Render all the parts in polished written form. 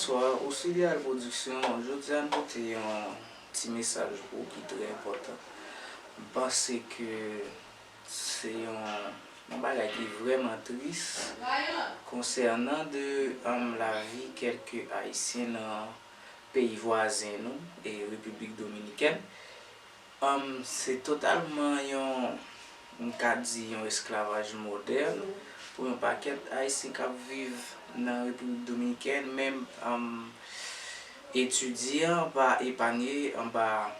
bonsoir. Au Studio Production, je tiens à porter un petit message pour vous qui est très important. Parce que c'est un bagage qui est vraiment triste concernant la vie de quelques Haïtiens dans pays voisins nous, et République Dominicaine. C'est totalement un esclavage moderne pour un paquet d'Haïtiens qui vivent dans la République Dominicaine, même étudiants pas épargnés en bas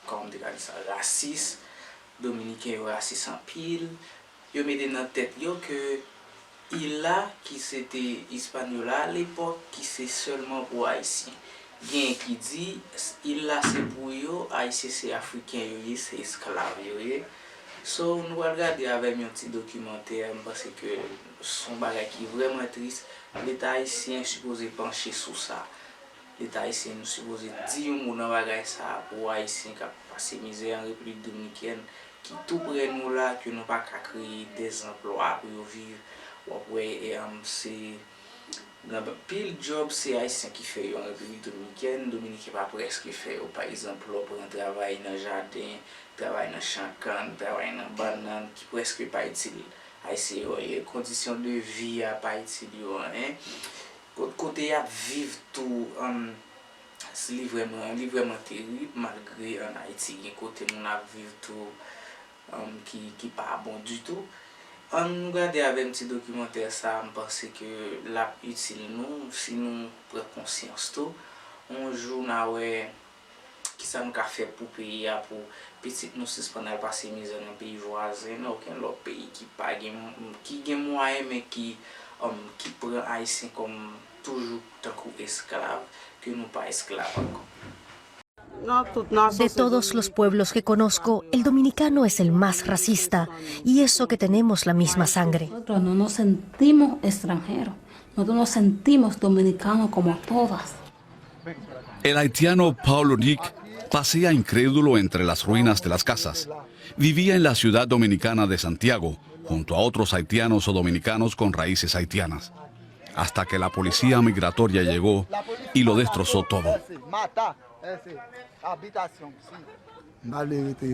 comme on dit ça, raciste, dominicain raciste en pile. Yo mettez dans tête yo que il a qui c'était espagnol à l'époque qui c'est seulement pour haïtien. Bien qui dit il là c'est pour yo, haïtien c'est africain yo, c'est esclave yo. So nous regarder avec un petit documentaire parce que son bagage qui est vraiment triste. L'État haïtien supposé pencher sur ça. L'État haïtien nous supposé dire mon bagage ça pour haïtien qui passé misère en République Dominicaine qui tout près nous là que nous pas créer des emplois pour vivre. Ouais, c'est pile job c'est haïtien qui fait en République Dominicaine. Dominicain pas presque fait par exemple pour un travail dans jardin, travail dans champ canne, travail dans banane qui presque pas utile. Haïtien les conditions de vie à pas utile hein. Côté à vivre tout c'est vraiment terrible malgré en Haïti côté on a vivre tout qui pas bon du tout. On regarde avec un petit documentaire ça parce que la utile nous si nous prenons conscience tout un jour qui ça nous a fait pour pays pour petit nous suspendre passer misère dans pays voisin aucun autre pays qui pas qui gagne moyen mais qui prend haïtien comme toujours tant qu'esclave que nous pas esclaves encore. De todos los pueblos que conozco, el dominicano es el más racista, y eso que tenemos la misma sangre. Nosotros no nos sentimos extranjeros, nosotros nos sentimos dominicanos como todas. El haitiano Paulo Nick pasea incrédulo entre las ruinas de las casas. Vivía en la ciudad dominicana de Santiago, junto a otros haitianos o dominicanos con raíces haitianas, hasta que la policía migratoria llegó y lo destrozó todo.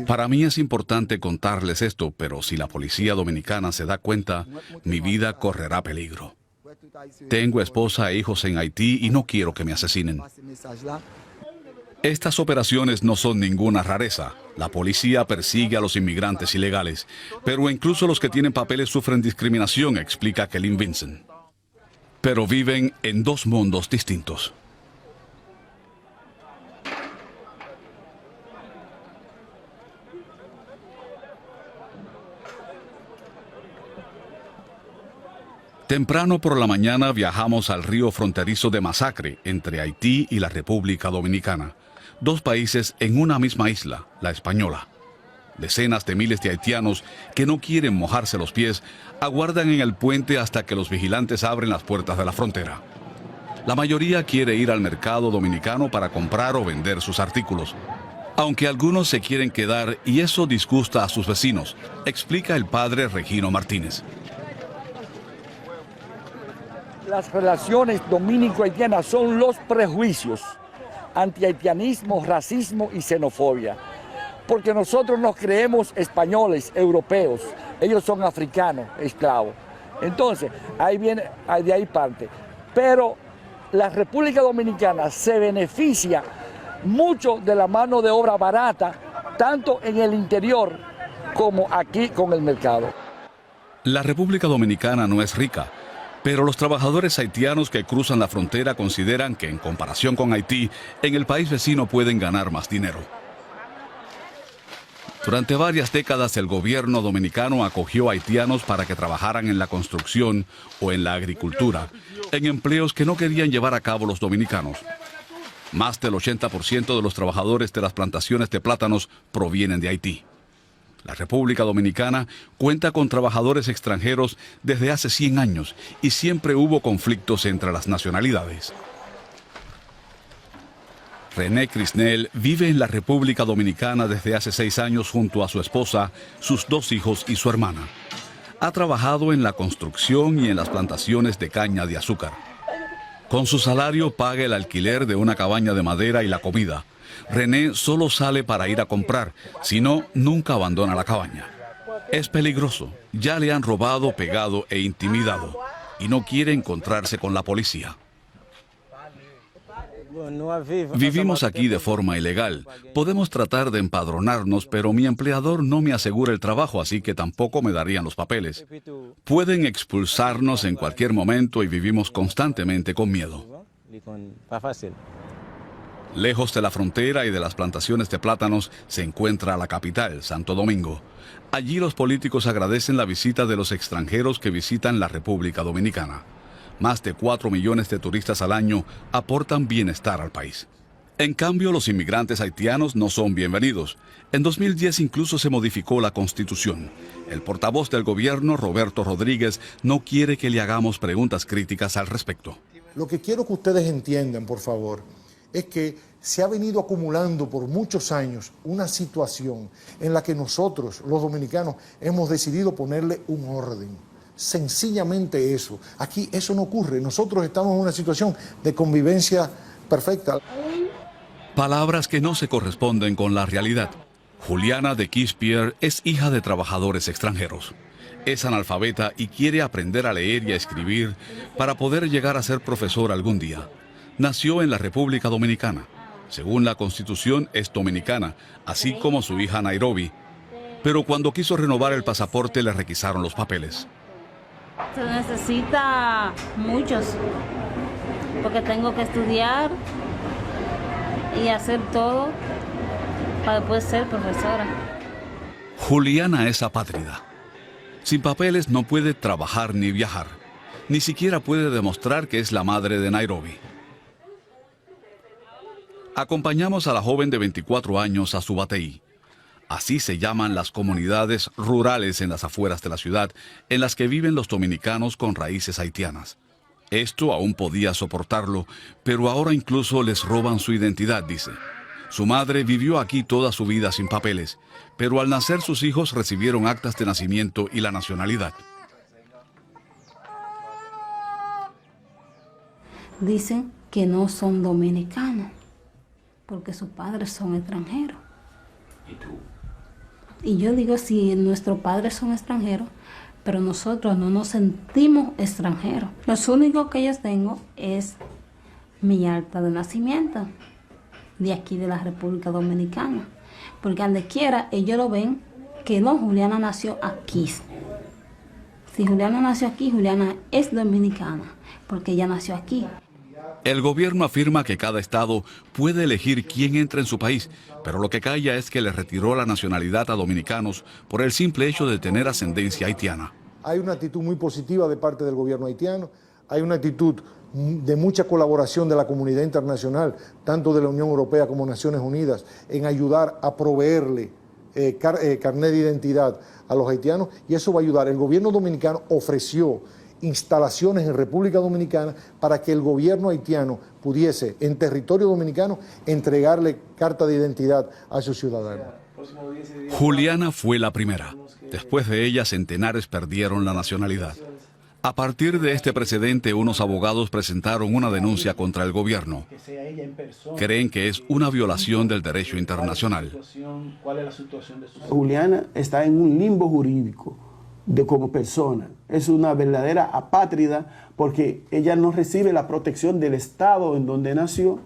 Para mí es importante contarles esto, pero si la policía dominicana se da cuenta, mi vida correrá peligro. Tengo esposa e hijos en Haití y no quiero que me asesinen. Estas operaciones no son ninguna rareza. La policía persigue a los inmigrantes ilegales, pero incluso los que tienen papeles sufren discriminación, explica Kelly Vincent. Pero viven en dos mundos distintos. Temprano por la mañana viajamos al río fronterizo de Masacre, entre Haití y la República Dominicana. Dos países en una misma isla, la Española. Decenas de miles de haitianos que no quieren mojarse los pies aguardan en el puente hasta que los vigilantes abren las puertas de la frontera. La mayoría quiere ir al mercado dominicano para comprar o vender sus artículos. Aunque algunos se quieren quedar y eso disgusta a sus vecinos, explica el padre Regino Martínez. Las relaciones dominico-haitianas son los prejuicios, antihaitianismo, racismo y xenofobia. Porque nosotros nos creemos españoles, europeos, ellos son africanos, esclavos. Entonces, de ahí parte. Pero la República Dominicana se beneficia mucho de la mano de obra barata, tanto en el interior como aquí con el mercado. La República Dominicana no es rica, pero los trabajadores haitianos que cruzan la frontera consideran que en comparación con Haití, en el país vecino pueden ganar más dinero. Durante varias décadas el gobierno dominicano acogió a haitianos para que trabajaran en la construcción o en la agricultura, en empleos que no querían llevar a cabo los dominicanos. Más del 80% de los trabajadores de las plantaciones de plátanos provienen de Haití. La República Dominicana cuenta con trabajadores extranjeros desde hace 100 años y siempre hubo conflictos entre las nacionalidades. René Crisnel vive en la República Dominicana desde hace 6 años junto a su esposa, sus 2 hijos y su hermana. Ha trabajado en la construcción y en las plantaciones de caña de azúcar. Con su salario paga el alquiler de una cabaña de madera y la comida. René solo sale para ir a comprar, si no, nunca abandona la cabaña. Es peligroso, ya le han robado, pegado e intimidado, y no quiere encontrarse con la policía. Vivimos aquí de forma ilegal. Podemos tratar de empadronarnos, pero mi empleador no me asegura el trabajo, así que tampoco me darían los papeles. Pueden expulsarnos en cualquier momento y vivimos constantemente con miedo. Lejos de la frontera y de las plantaciones de plátanos se encuentra la capital, Santo Domingo. Allí los políticos agradecen la visita de los extranjeros que visitan la República Dominicana. Más de 4 millones de turistas al año aportan bienestar al país. En cambio, los inmigrantes haitianos no son bienvenidos. En 2010 incluso se modificó la Constitución. El portavoz del gobierno, Roberto Rodríguez, no quiere que le hagamos preguntas críticas al respecto. Lo que quiero que ustedes entiendan, por favor, es que se ha venido acumulando por muchos años una situación en la que nosotros, los dominicanos, hemos decidido ponerle un orden. Sencillamente eso. Aquí eso no ocurre. Nosotros estamos en una situación de convivencia perfecta. Palabras que no se corresponden con la realidad. Juliana de Quispier es hija de trabajadores extranjeros. Es analfabeta y quiere aprender a leer y a escribir para poder llegar a ser profesora algún día. Nació en la República Dominicana. Según la Constitución, es dominicana, así como su hija Nairobi. Pero cuando quiso renovar el pasaporte, le requisaron los papeles. Se necesita muchos, porque tengo que estudiar y hacer todo para poder ser profesora. Juliana es apátrida. Sin papeles no puede trabajar ni viajar. Ni siquiera puede demostrar que es la madre de Nairobi. Acompañamos a la joven de 24 años a Subateí. Así se llaman las comunidades rurales en las afueras de la ciudad, en las que viven los dominicanos con raíces haitianas. Esto aún podía soportarlo, pero ahora incluso les roban su identidad, dice. Su madre vivió aquí toda su vida sin papeles, pero al nacer sus hijos recibieron actas de nacimiento y la nacionalidad. Dicen que no son dominicanos, porque sus padres son extranjeros. ¿Y tú? Y yo digo, si nuestros padres son extranjeros, pero nosotros no nos sentimos extranjeros. Lo único que yo tengo es mi acta de nacimiento de aquí de la República Dominicana. Porque donde quiera ellos lo ven que no, Juliana nació aquí. Si Juliana nació aquí, Juliana es dominicana, porque ella nació aquí. El gobierno afirma que cada estado puede elegir quién entra en su país, pero lo que calla es que le retiró la nacionalidad a dominicanos por el simple hecho de tener ascendencia haitiana. Hay una actitud muy positiva de parte del gobierno haitiano, hay una actitud de mucha colaboración de la comunidad internacional, tanto de la Unión Europea como Naciones Unidas, en ayudar a proveerle carnet de identidad a los haitianos, y eso va a ayudar. El gobierno dominicano ofreció instalaciones en República Dominicana para que el gobierno haitiano pudiese, en territorio dominicano, entregarle carta de identidad a sus ciudadanos. Juliana fue la primera. Después de ella, centenares perdieron la nacionalidad. A partir de este precedente, unos abogados presentaron una denuncia contra el gobierno. Creen que es una violación del derecho internacional. Juliana está en un limbo jurídico como persona. Es una verdadera apátrida porque ella no recibe la protección del estado en donde nació,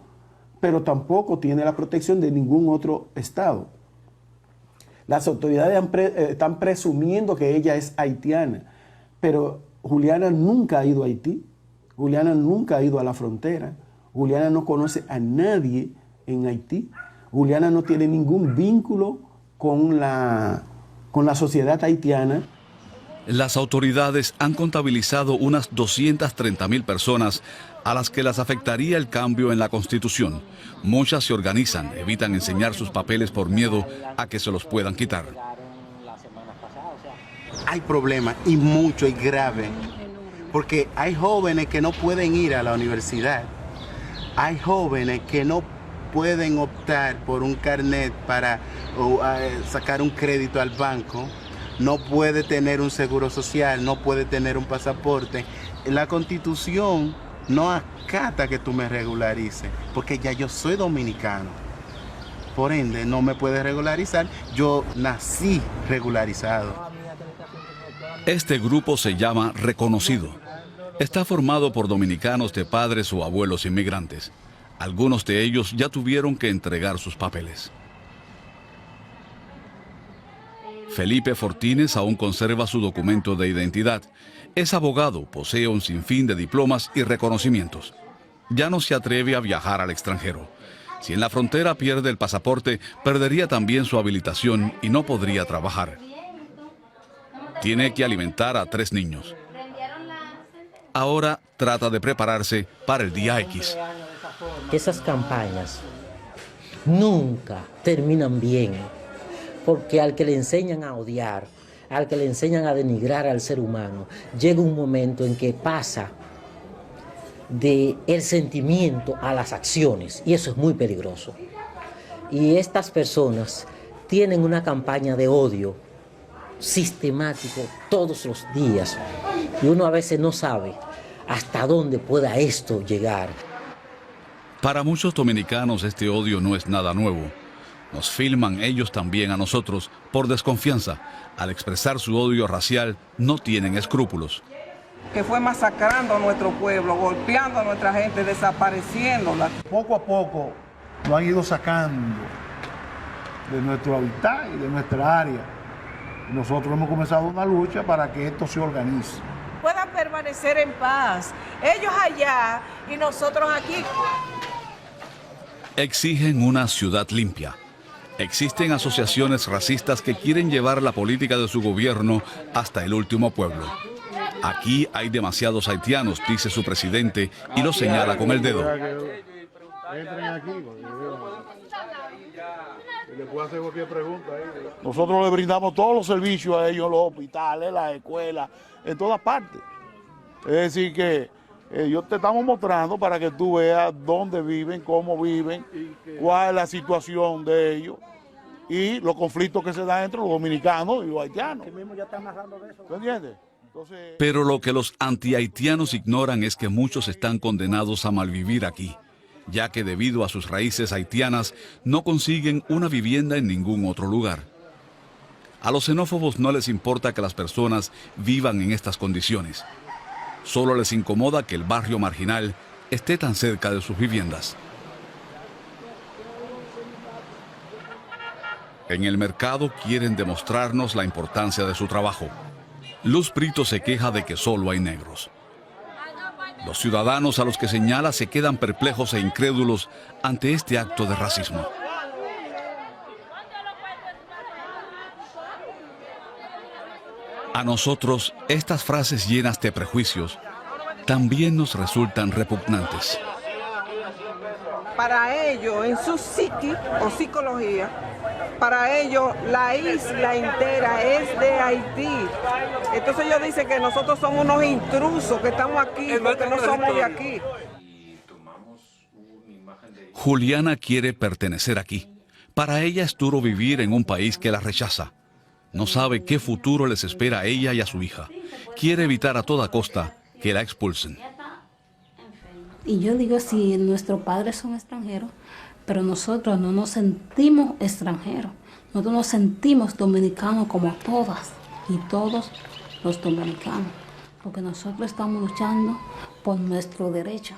pero tampoco tiene la protección de ningún otro estado. Las autoridades están presumiendo que ella es haitiana, pero Juliana nunca ha ido a Haití, Juliana nunca ha ido a la frontera, Juliana no conoce a nadie en Haití, Juliana no tiene ningún vínculo con la sociedad haitiana. Las autoridades han contabilizado unas 230.000 personas a las que las afectaría el cambio en la Constitución. Muchas se organizan, evitan enseñar sus papeles por miedo a que se los puedan quitar. Hay problemas y mucho y grave, porque hay jóvenes que no pueden ir a la universidad, hay jóvenes que no pueden optar por un carnet para sacar un crédito al banco, no puede tener un seguro social, no puede tener un pasaporte. La Constitución no acata que tú me regularices, porque ya yo soy dominicano. Por ende, no me puedes regularizar. Yo nací regularizado. Este grupo se llama Reconocido. Está formado por dominicanos de padres o abuelos inmigrantes. Algunos de ellos ya tuvieron que entregar sus papeles. Felipe Fortines aún conserva su documento de identidad. Es abogado, posee un sinfín de diplomas y reconocimientos. Ya no se atreve a viajar al extranjero. Si en la frontera pierde el pasaporte, perdería también su habilitación y no podría trabajar. Tiene que alimentar a 3 niños. Ahora trata de prepararse para el día X. Esas campañas nunca terminan bien, porque al que le enseñan a odiar, al que le enseñan a denigrar al ser humano, llega un momento en que pasa del sentimiento a las acciones, y eso es muy peligroso. Y estas personas tienen una campaña de odio sistemático todos los días, y uno a veces no sabe hasta dónde pueda esto llegar. Para muchos dominicanos este odio no es nada nuevo. Nos filman ellos también a nosotros por desconfianza. Al expresar su odio racial, no tienen escrúpulos. Que fue masacrando a nuestro pueblo, golpeando a nuestra gente, desapareciéndola. Poco a poco lo han ido sacando de nuestro hábitat y de nuestra área. Nosotros hemos comenzado una lucha para que esto se organice. Puedan permanecer en paz, ellos allá y nosotros aquí. Exigen una ciudad limpia. Existen asociaciones racistas que quieren llevar la política de su gobierno hasta el último pueblo. Aquí hay demasiados haitianos, dice su presidente, y lo señala con el dedo. Nosotros le brindamos todos los servicios a ellos, los hospitales, las escuelas, en todas partes. Es decir que yo te estamos mostrando para que tú veas dónde viven, cómo viven, cuál es la situación de ellos y los conflictos que se dan entre los dominicanos y los haitianos. ¿Tú entiendes? Entonces... Pero lo que los anti-haitianos ignoran es que muchos están condenados a malvivir aquí, ya que debido a sus raíces haitianas no consiguen una vivienda en ningún otro lugar. A los xenófobos no les importa que las personas vivan en estas condiciones. Solo les incomoda que el barrio marginal esté tan cerca de sus viviendas. En el mercado quieren demostrarnos la importancia de su trabajo. Luz Brito se queja de que solo hay negros. Los ciudadanos a los que señala se quedan perplejos e incrédulos ante este acto de racismo. A nosotros, estas frases llenas de prejuicios también nos resultan repugnantes. Para ellos, en su psiqui o psicología, para ellos la isla entera es de Haití. Entonces ellos dicen que nosotros somos unos intrusos, que estamos aquí, porque no somos de aquí. Juliana quiere pertenecer aquí. Para ella es duro vivir en un país que la rechaza. No sabe qué futuro les espera a ella y a su hija. Quiere evitar a toda costa que la expulsen. Y yo digo, si nuestros padres son extranjeros, pero nosotros no nos sentimos extranjeros. Nosotros nos sentimos dominicanos como todas y todos los dominicanos. Porque nosotros estamos luchando por nuestro derecho.